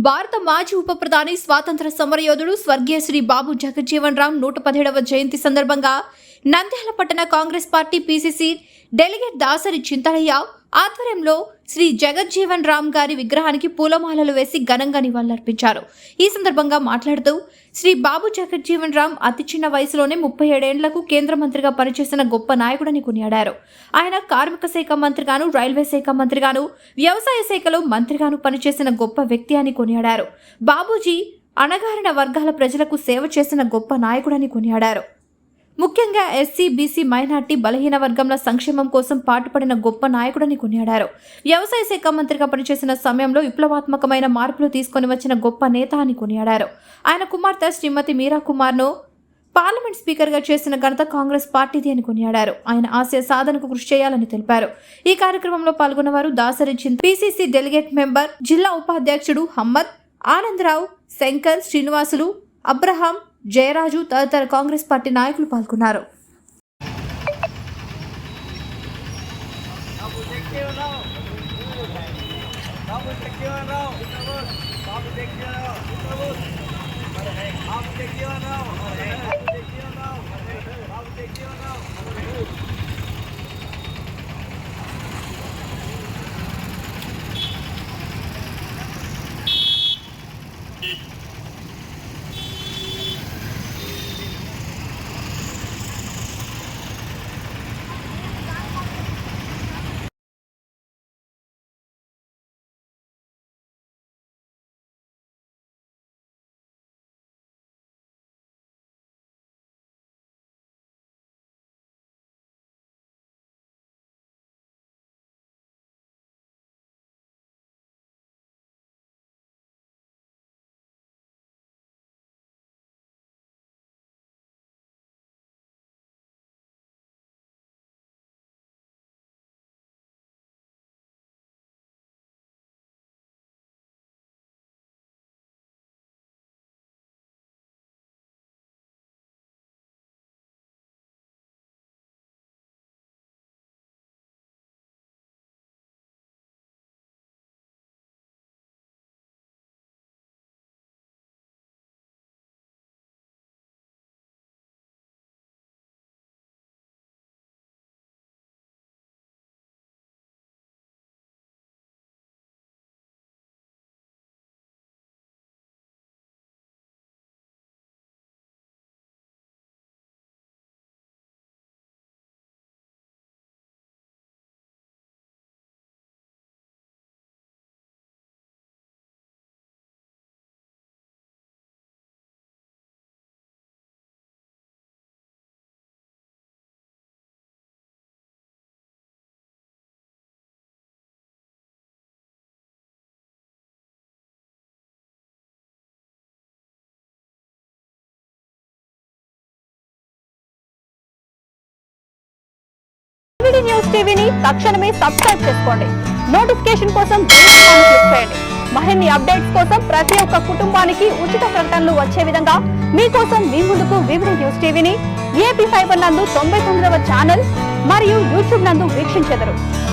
భారత మాజీ ఉప ప్రధాని స్వాతంత్ర సమరయోధుడు స్వర్గీయ శ్రీ బాబు జగజ్జీవన్ రామ్ 117వ జయంతి సందర్భంగా నంద్యాల పట్టణ Congress party PCC delegate Dasari Chintalaiah ఆధ్వర్యంలో శ్రీ జగజ్జీవన్ రామ్ గారి విగ్రహానికి పూలమాలలు వేసి ఘనంగా నివాళులర్పించారు. ఈ సందర్భంగా మాట్లాడుతూ శ్రీ బాబు జగజ్జీవన్ రామ్ అతి చిన్న వయసులోనే 37 ఏళ్లకు కేంద్ర మంత్రిగా పనిచేసిన గొప్ప నాయకుడని కొనియాడారు. ఆయన కార్మిక శాఖ మంత్రిగాను, రైల్వే శాఖ మంత్రిగాను, వ్యవసాయ శాఖలో మంత్రిగాను పనిచేసిన గొప్ప వ్యక్తి అని కొనియాడారు. బాబూజీ అణగారిన వర్గాల ప్రజలకు సేవ చేసిన గొప్ప నాయకుడని కొనియాడారు. ముఖ్యంగా ఎస్సీ, బీసీ, మైనార్టీ, బలహీన వర్గంల సంక్షేమం కోసం పాటుపడిన గొప్ప నాయకుడని కొనియాడారు. వ్యవసాయ శాఖ మంత్రిగా పనిచేసిన సమయంలో విప్లవాత్మకమైన మార్పులు తీసుకొని వచ్చిన గొప్ప నేత అని కొనియాడారు. ఆయన కుమార్తె శ్రీమతి మీరా కుమార్ను పార్లమెంట్ స్పీకర్గా చేసిన ఘనత కాంగ్రెస్ పార్టీది అని కొనియాడారు. ఆయన ఆశయ సాధనకు కృషి చేయాలని తెలిపారు. ఈ కార్యక్రమంలో పాల్గొన్నవారు దాసరి చింత, పీసీసీ డెలిగేట్ మెంబర్, జిల్లా ఉపాధ్యక్షుడు హమ్మద్, ఆనందరావు, శంకర్, శ్రీనివాసులు, అబ్రహాం, జయరాజు తదితర కాంగ్రెస్ పార్టీ నాయకులు పాల్గొన్నారు. న్యూస్ టీవీని తక్షణమే సబ్స్క్రైబ్ చేసుకోండి. నోటిఫికేషన్ కోసం బెల్ ఐకాన్ క్లిక్ చేయండి. మరిన్ని అప్డేట్స్ కోసం ప్రతి ఒక్క కుటుంబానికి ఉచిత ప్రకటనలు వచ్చే విధంగా మీకోసం మీ ముందుకు వివిధ న్యూస్ టీవీని ఏపీ ఫైబర్ నందు 99వ ఛానల్ మరియు యూట్యూబ్ నందు వీక్షించెదరు.